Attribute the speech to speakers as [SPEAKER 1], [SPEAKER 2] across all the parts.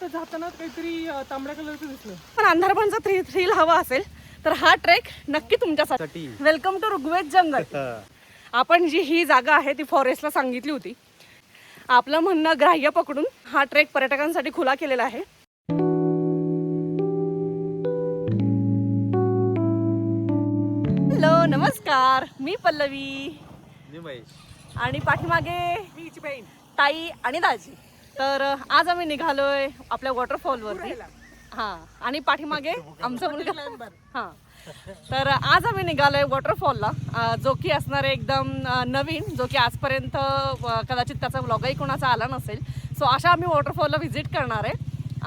[SPEAKER 1] जाताना काहीतरी तांबड्या कलरचं दिसलं,
[SPEAKER 2] पण अंधारपणचा थ्रिल हवा असेल तर हा ट्रेक नक्की तुमच्यासाठी. वेलकम टू ऋग्वेद जंगल. आपण जी ही जागा आहे ती फॉरेस्टला सांगितली होती. आपलं म्हणणं ग्राह्य पकडून हा ट्रेक पर्यटकांसाठी खुला केलेला आहे. हॅलो, नमस्कार. मी पल्लवी आणि पाठीमागे ताई आणि दाजी. तर आज आम्ही निघालोय आपल्या वॉटरफॉलवरती. हां, आणि पाठीमागे आमचा मुलगा. हां, तर आज आम्ही निघालोय वॉटरफॉलला, जो की असणार आहे एकदम नवीन, जो की आजपर्यंत कदाचित त्याचा व्लॉगही कोणाचा आला नसेल. सो अशा आम्ही वॉटरफॉलला व्हिजिट करणार आहे.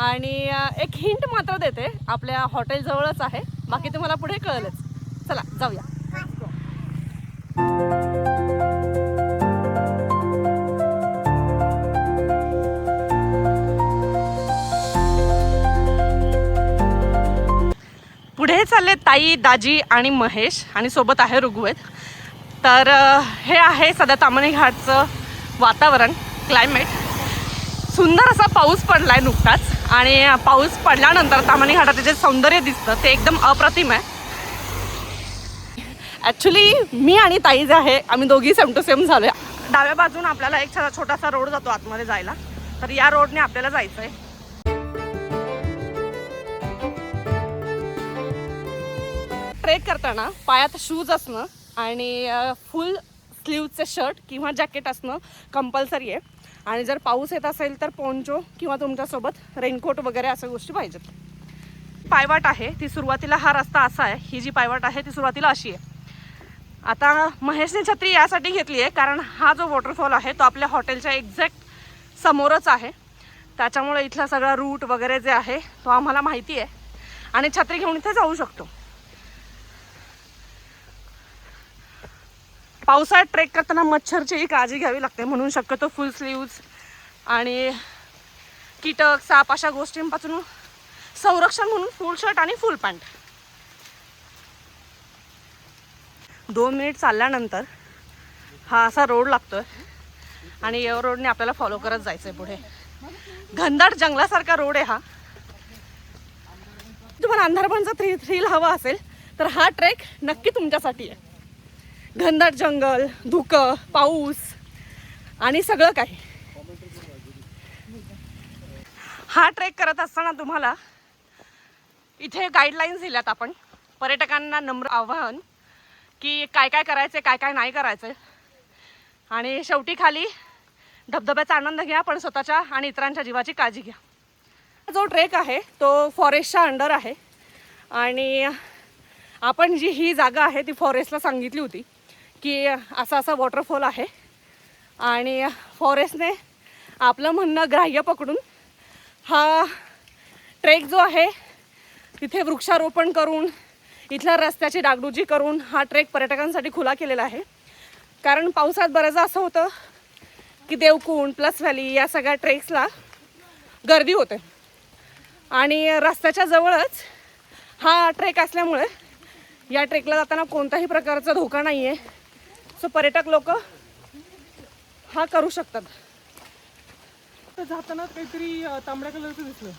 [SPEAKER 2] आणि एक हिंट मात्र देते, आपल्या हॉटेलजवळच आहे. बाकी तुम्हाला पुढे कळलंच. चला जाऊया. पुढे चालले ताई, दाजी आणि महेश, आणि सोबत आहे ऋग्वेद. तर हे आहे सध्या ताम्हाणी घाटचं वातावरण, क्लायमेट. सुंदर असा पाऊस पडलाय नुकताच, आणि पाऊस पडल्यानंतर ताम्हाणी घाटाचं जे सौंदर्य दिसतं ते एकदम अप्रतिम आहे. ॲक्च्युली मी आणि ताई जे आहे आम्ही दोघी सेम टू सेम झालो आहे. डाव्या बाजून आपल्याला एक छोटासा रोड जातो आतमध्ये जायला, तर या रोडने आपल्याला जायचं आहे. ट्रेक करताना पायात शूज असणं आणि फुल स्लीवचे शर्ट किंवा जॅकेट असणं कंपल्सरी आहे. आणि जर पाऊस येत असेल तर पोंचो किंवा तुमच्यासोबत रेनकोट वगैरे अशा गोष्टी पाहिजेत. पायवाट आहे ती सुरुवातीला, हा रस्ता असा आहे, ही जी पायवाट आहे ती सुरुवातीला अशी आहे. आता महेशने छत्री यासाठी घेतली आहे कारण हा जो वॉटरफॉल आहे तो आपल्या हॉटेलच्या एक्झॅक्ट समोरच आहे. त्याच्यामुळे इथला सगळा रूट वगैरे जे आहे तो आम्हाला माहिती आहे, आणि छत्री घेऊन इथे जाऊ शकतो. पावसाळ्यात ट्रेक करताना मच्छरचीही काळजी घ्यावी लागते, म्हणून शक्यतो फुल स्लीव्ज आणि कीटक, साप अशा गोष्टींपासून संरक्षण म्हणून फुल शर्ट आणि फुल पॅन्ट. 2 मिनिट चालल्यानंतर हा असा रोड लागतोय, आणि या रोडने आपल्याला फॉलो करत जायचं आहे पुढे. घनदाट जंगलासारखा रोड आहे हा. तुम्हाला अंधारपणचा थ्रिल हवा असेल तर हा ट्रेक नक्की तुमच्यासाठी आहे. घनदाट जंगल, धुकं, पाऊस आणि सगळं काही. हा ट्रेक करत असताना तुम्हाला इथे गाईडलाईन्स दिल्यात आपण पर्यटकांना. नम्र आवाहन की काय काय करायचं, काय काय नाही करायचं. आणि शेवटी खाली धबधब्याचा आनंद घ्या, पण स्वतःच्या आणि इतरांच्या जीवाची काळजी घ्या. जो ट्रेक आहे तो फॉरेस्टच्या अंडर आहे, आणि आपण जी ही जागा आहे ती फॉरेस्टला सांगितली होती की असा वॉटरफॉल आहे. आणि फॉरेस्टने आपलं म्हणणं ग्राह्य पकडून हा ट्रेक जो आहे तिथे वृक्षारोपण करून, इथल्या रस्त्याची डागडुजी करून हा ट्रेक पर्यटकांसाठी खुला केलेला आहे. कारण पावसात बऱ्याचदा असं होतं की देवकुंड, प्लस व्हॅली या सगळ्या ट्रेक्सला गर्दी होते, आणि रस्त्याच्या जवळच हा ट्रेक असल्यामुळे या ट्रेकला जाताना कोणत्याही प्रकारचा धोका नाही आहे. सो पर्यटक लोक हा करू शकतात.
[SPEAKER 1] तर जाताना काहीतरी तांबड्या कलरचं दिसलं.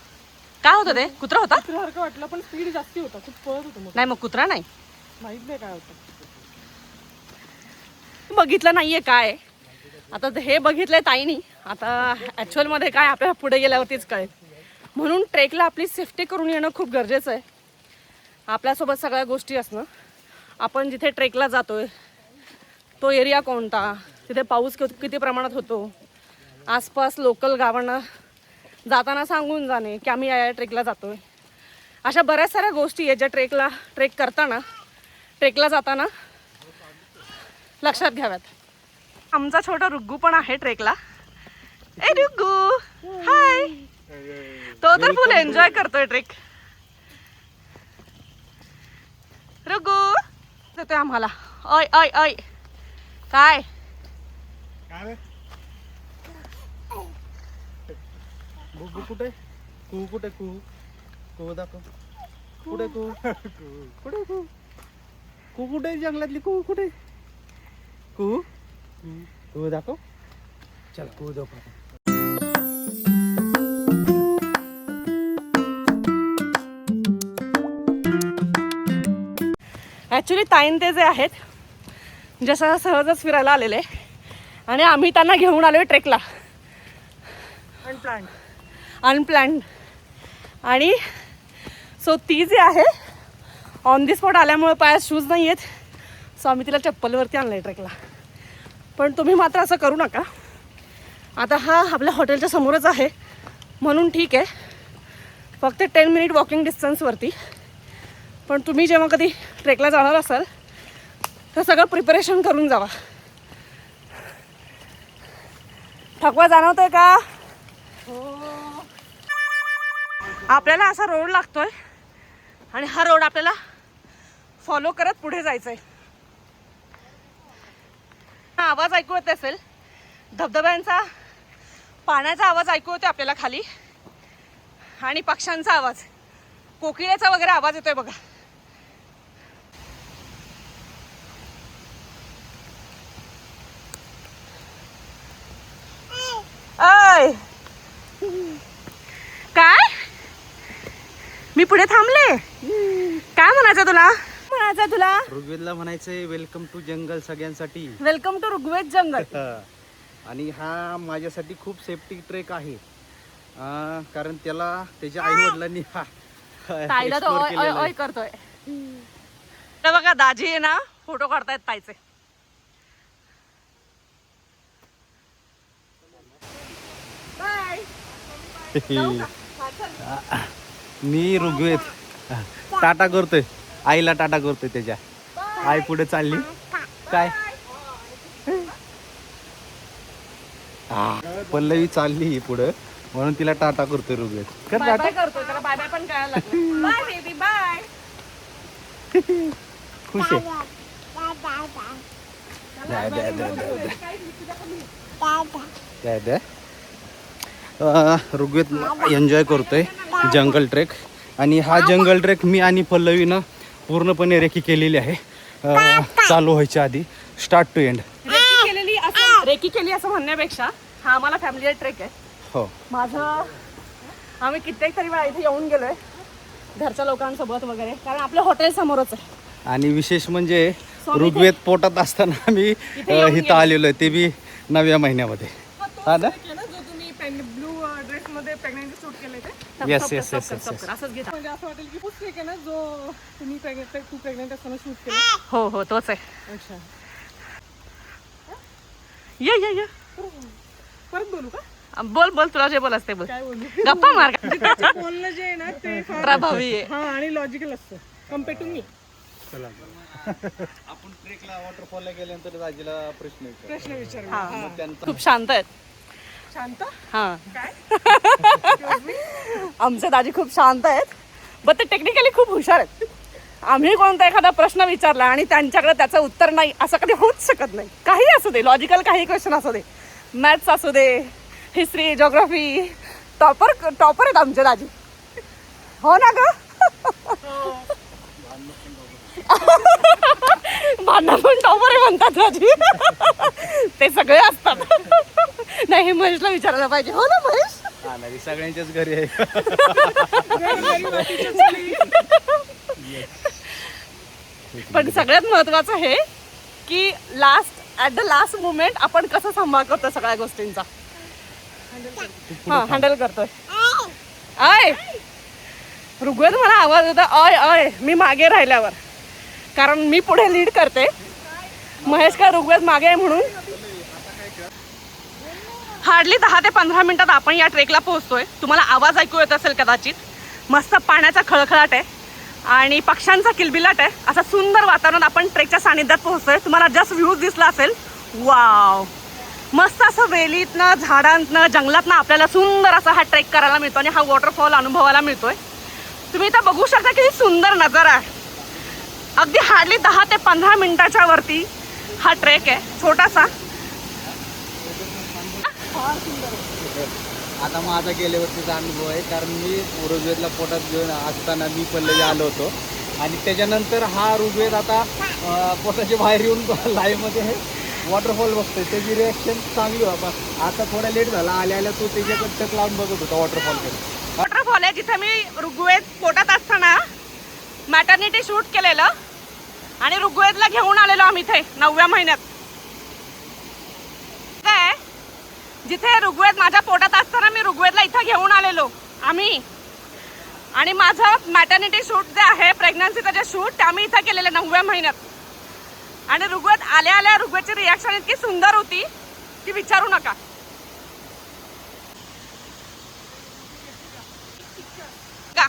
[SPEAKER 2] काय होतं ते? कुत्रा होता?
[SPEAKER 1] कुत्र्यासारखं वाटलं, पण स्पीड जास्ती होता, खूप पळत होतं.
[SPEAKER 2] नाही, मग कुत्रा नाही,
[SPEAKER 1] माहित नाही काय होतं.
[SPEAKER 2] बघितलं नाहीये काय. आता हे बघितलंय ताईनी, आता ॲक्च्युअलमध्ये काय आपल्याला पुढे गेल्यावरतीच कळेल. म्हणून ट्रेकला आपली सेफ्टी करून येणं खूप गरजेचं आहे. आपल्यासोबत सगळ्या गोष्टी असणं. आपण जिथे ट्रेकला जातोय तो एरिया कोणता, तिथे पाऊस किती प्रमाणात होतो, आसपास लोकल गावांना जाताना सांगून जाणे की आम्ही या ट्रेकला जातोय. अशा बऱ्याच साऱ्या गोष्टी आहेत ज्या ट्रेकला जाताना लक्षात घ्याव्यात. आमचा छोटा रुग्गू पण आहे ट्रेकला. ए रुग्गू, हाय. तो तर फुल एन्जॉय करतोय ट्रेक. रुग्गू देतोय आम्हाला. ओय ओय ओय. काय
[SPEAKER 1] बुगू कुठे? कू कुठे? कू कू दाखव. कुठे कू? कुठे कू? कू कुठे? जंगलातली कू कुठे? कू कू दाखव. चल कू दाखव.
[SPEAKER 2] ॲक्च्युली ताईन ते जे आहेत जसं सहजच फिरायला आलेले आणि आम्ही त्यांना घेऊन आलो आहे ट्रेकला अनप्लॅन्ड. आणि सो ती जी आहे ऑन दी स्पॉट आल्यामुळे पायात शूज नाही आहेत, सो आम्ही तिला चप्पलवरती आणलं आहे ट्रेकला. पण तुम्ही मात्र असं करू नका. आता हा आपल्या हॉटेलच्या समोरच आहे म्हणून ठीक आहे, फक्त 10 मिनिट वॉकिंग डिस्टन्सवरती. पण तुम्ही जेव्हा कधी ट्रेकला जाणार असाल तर सगळं प्रिपरेशन करून जावा. थकवा जाणवतोय का? आपल्याला असा रोड लागतोय आणि हा रोड आपल्याला फॉलो करत पुढे जायचंय. आवाज ऐकू येत असेल, धबधब्यांचा पाण्याचा आवाज ऐकू येतोय आपल्याला खाली आणि पक्ष्यांचा आवाज, कोकिळेचा वगैरे आवाज येतोय बघा. अय काय मी पुढे थांबले, काय म्हणायचं तुला?
[SPEAKER 3] ऋग्वेदला म्हणायचंय वेलकम टू जंगल सगळ्यांसाठी.
[SPEAKER 2] वेलकम टू ऋग्वेद जंगल.
[SPEAKER 3] आणि हा माझ्यासाठी खूप सेफ्टी ट्रेक आहे, कारण त्याला त्याच्या आई वडिलांनी
[SPEAKER 2] ताईला तो ओय करतोय. तर बघा दाजी आहे ना, फोटो काढतायत ताईचे.
[SPEAKER 3] मी ऋग्वेद टाटा करतोय, आईला टाटा करतोय. त्याच्या आई पुढे चालली काय, पल्लवी चालली पुढे म्हणून तिला टाटा करतोय ऋग्वेद. कर
[SPEAKER 2] बाय
[SPEAKER 3] टाटा.
[SPEAKER 2] बाय करतोय, त्याला बाय बाय पण करायला लागलं. Bye baby bye.
[SPEAKER 3] खुश आहे. द्या द्या. ऋग्वेद एन्जॉय करतोय जंगल ट्रेक. आणि हा जंगल ट्रेक मी आणि पल्लवीनं पूर्णपणे रेकी केलेली आहे, चालू व्हायच्या आधी, स्टार्ट टू एंड.
[SPEAKER 2] रेकी केली असं म्हणण्यापेक्षा हा आम्हाला फॅमिली ट्रेक आहे.
[SPEAKER 3] हो,
[SPEAKER 2] माझं आम्ही कित्येक तरी वेळा इथे येऊन गेलोय घरच्या लोकांसोबत वगैरे, कारण आपलं हॉटेल समोरच आहे.
[SPEAKER 3] आणि विशेष म्हणजे ऋग्वेद पोटात असताना आम्ही
[SPEAKER 2] येऊन
[SPEAKER 3] इथं आलेलो आहे, ते बी 9व्या महिन्यामध्ये. हा ना,
[SPEAKER 1] जो तुम्ही ब्लू ड्रेस मध्ये प्रेग्नन्सी शूट केले ते
[SPEAKER 3] येस
[SPEAKER 2] असंच घेता.
[SPEAKER 1] म्हणजे असं वाटेल की खूप ठीक आहे ना, जो तुम्ही प्रेग्नेंट असताना शूट केलं.
[SPEAKER 2] हो तोच आहे.
[SPEAKER 1] अच्छा,
[SPEAKER 2] ये
[SPEAKER 1] परत बोलू का?
[SPEAKER 2] बोल तुला जे बोल असते बोल.
[SPEAKER 1] काय बोलू?
[SPEAKER 2] गप्पा मार.
[SPEAKER 1] त्याचं बोलणं जे आहे ना ते फार
[SPEAKER 2] प्रभावी आहे.
[SPEAKER 1] हा आणि लॉजिकल असतं कम्पेअर टू मी.
[SPEAKER 3] आपण ट्रेकला वॉटरफॉलला गेल्यानंतर दाजीला
[SPEAKER 1] प्रश्न विचार.
[SPEAKER 2] खूप शांत आहेत.
[SPEAKER 1] शांत
[SPEAKER 2] हा,
[SPEAKER 1] काय?
[SPEAKER 2] आमचे दाजी खूप शांत आहेत, बट ते टेक्निकली खूप हुशार आहेत. आम्ही कोणता एखादा प्रश्न विचारला आणि त्यांच्याकडे त्याचं उत्तर नाही असं कधी होऊच शकत नाही. काही असू दे, लॉजिकल काही क्वेश्चन असू दे, मॅथ्स असू दे, हिस्ट्री, जिओग्राफी, टॉपर आहेत आमचे दाजी. हो ना ग, भांडण पण टॉपर आहे म्हणतात दाजी. ते सगळे असतात. नाही, महेशला विचारायला पाहिजे. हो ना महेश,
[SPEAKER 3] सगळ्यांच्याच घरी आहे.
[SPEAKER 2] पण सगळ्यात महत्वाचं हे की ॲट द लास्ट मोमेंट आपण कसं सांभाळ करतो सगळ्या गोष्टींचा. हा, हँडल करतोय. अय ऋग्वेद मला आवाज होता अय मी मागे राहिल्यावर, कारण मी पुढे लीड करते. महेश का ऋग्वेद मागे आहे म्हणून. हार्डली 10 ते 15 मिनिटात आपण या ट्रेकला पोहोचतोय. तुम्हाला आवाज ऐकू येत असेल कदाचित. मस्त पाण्याचा खळखळाट आहे आणि पक्ष्यांचा किलबिलाट आहे. असं सुंदर वातावरण आपण ट्रेकच्या सानिध्यात पोहोचतोय. तुम्हाला जस्ट व्ह्यूज दिसला असेल. वाव, मस्त असं वेलीतनं, झाडांतनं, जंगलातनं आपल्याला सुंदर असा हा ट्रेक करायला मिळतो आणि हा वॉटरफॉल अनुभवायला मिळतोय. तुम्ही इथं बघू शकता किती सुंदर नजारा आहे. अगदी हार्डली 10 ते 15 मिनिटाच्या वरती हा ट्रेक आहे, छोटासा.
[SPEAKER 3] आता माझा गेल्या वर्षीचा अनुभव आहे, कारण मी ऋग्वेदला पोटात घेऊन असताना मी पल्लवी आलो होतो आणि त्याच्यानंतर हा ऋग्वेद आता पोटाच्या बाहेर येऊन लाईव्हमध्ये वॉटरफॉल बघतोय. त्याची रिॲक्शन चांगली बाबा. आता थोडा लेट झाला, आल्या तो त्याच्याकडे टक लावून बघत होता वॉटरफॉलकडे.
[SPEAKER 2] वॉटरफॉल आहे जिथे मी ऋग्वेद पोटात असताना मॅटर्निटी शूट केलेलं. आणि ऋग्वेदला घेऊन आलेलो आम्ही इथे 9व्या महिन्यात. काय जिथे ऋग्वेद माझ्या पोटात असताना मी ऋग्वेदला इथं घेऊन आलेलो आम्ही. आणि माझं मॅटर्निटी शूट जे आहे, प्रेग्नन्सीचं जे शूट, ते आम्ही इथं केलेलं 9व्या महिन्यात. आणि ऋग्वेद आल्या आल्या ऋग्वेदची रिॲक्शन इतकी सुंदर होती की विचारू नका. का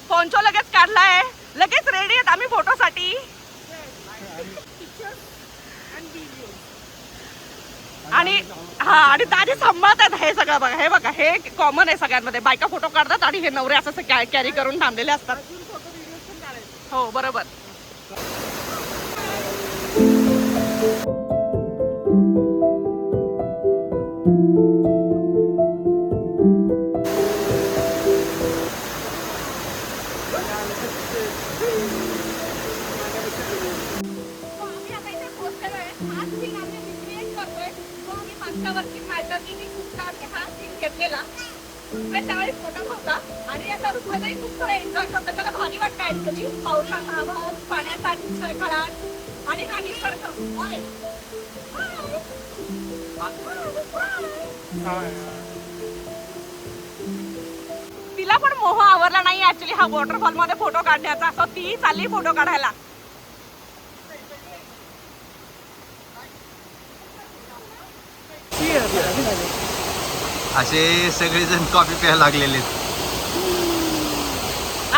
[SPEAKER 2] पोंचो लगेच काढलाय, लगेच रेडी आहेत आम्ही फोटोसाठी. आणि हा, आणि दादी सांभाळतात हे सगळं. बघा हे बघा, हे कॉमन आहे सगळ्यांमध्ये. बायका फोटो काढतात आणि हे नवरे असं कॅरी करून थांबलेले असतात. हो बरोबर. त्यावेळी फोटो होता आणि आता रुपयालाही खूप एन्जॉय करतो. त्याला भारी वाटतं ऍक्च्युली पावसाचा आवाज, पाण्याचा खळखळाट आणि निसर्ग. तिला पण मोह आवरला नाही ऍक्च्युली हा वॉटरफॉल मध्ये फोटो काढण्याचा. सो ती चालली फोटो काढायला.
[SPEAKER 3] असे सगळेजण कॉफी प्यायला लागलेले.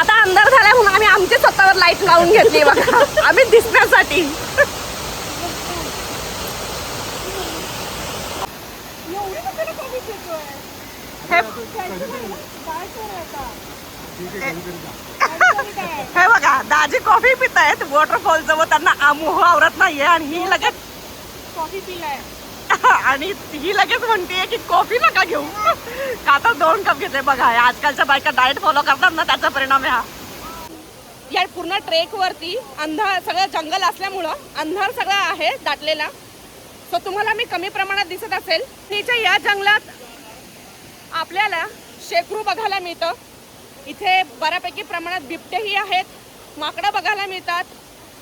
[SPEAKER 2] आता अंधार झालाय म्हणून आम्ही आमच्या स्वतःवर लाईट लावून घेतली बघा, आम्ही दिसण्यासाठी. हे बघा दाजी कॉफी पित आहेत वॉटरफॉल जवळ. त्यांना मोह आवरत नाहीये आणि ही लगेच कॉफी पिलाय. आणि ही लगेच म्हणते की कॉफी नका घेऊ. का तर 2 कप घेतले. बघा आजकालच्या बायका डाएट फॉलो करतात ना, त्याचा परिणाम आहे हा. या पूर्ण ट्रेक वरती अंधार, सगळं जंगल असल्यामुळं अंधार सगळा आहे दाटलेला. सो तुम्हाला मी कमी प्रमाणात दिसत असेल. तिच्या या जंगलात आपल्याला शेकरू बघायला मिळतं. इथे बऱ्यापैकी प्रमाणात बिबटेही आहेत, माकडं बघायला मिळतात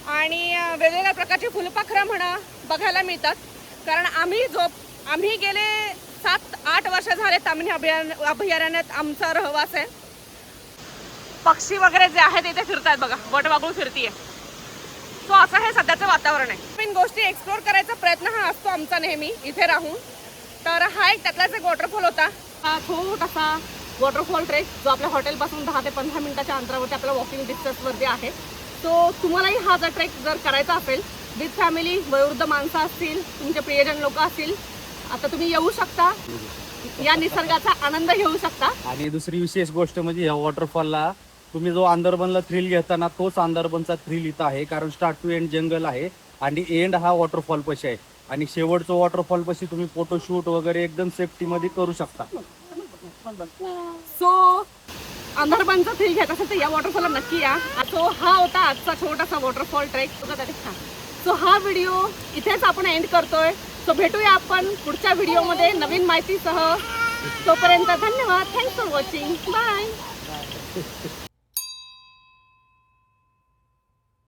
[SPEAKER 2] आणि वेगवेगळ्या प्रकारची फुलपाखरं म्हणा बघायला मिळतात. कारण आम्ही गेले 7-8 वर्ष झाले तामिनी अभयारण्यात आमचा रहवास आहे. पक्षी वगैरे जे आहेत इथे फिरतात बघा, वटवागुळ फिरतीये. सो असं हे सध्याचं वातावरण आहे. नवीन गोष्टी एक्सप्लोर करायचा प्रयत्न हा असतो आमचा नेहमी इथे राहून. तर हा एक त्यातलाच एक वॉटरफॉल होता. हा छोटासा वॉटरफॉल ट्रेक जो आपल्या हॉटेलपासून 10 ते 15 मिनिटाच्या अंतरावरती आपल्या वॉकिंग डिस्टन्सवरती आहे. सो तुम्हालाही हा जर ट्रेक जर करायचा असेल विथ फॅमिली, वयोवृद्ध माणसं असतील, तुमचे प्रियजन लोक असतील, आता तुम्ही येऊ शकता, या निसर्गाचा आनंद घेऊ शकता.
[SPEAKER 3] आणि दुसरी विशेष गोष्ट म्हणजे या वॉटरफॉलला तुम्ही जो आंदरबनला थ्रिल घेताना तोच आंदरबनचा थ्रिल इथं आहे. कारण स्टार्ट टू एंड जंगल आहे आणि एंड हा वॉटरफॉल पाशी आहे. आणि शेवटचं वॉटरफॉल पाशी तुम्ही फोटोशूट वगैरे एकदम सेफ्टीमध्ये करू शकता.
[SPEAKER 2] सो अंधारबनचा थ्रिल घ्यायचा असेल तर या वॉटरफॉलला नक्की या. सो हा होता आजचा छोटासा वॉटरफॉल ट्रेक. सो हा व्हिडिओ इथेच आपण एंड करतोय. सो भेटूया आपण पुढच्या व्हिडिओमध्ये नवीन माहितीसह. तोपर्यंत धन्यवाद. Thanks for watching. बाय.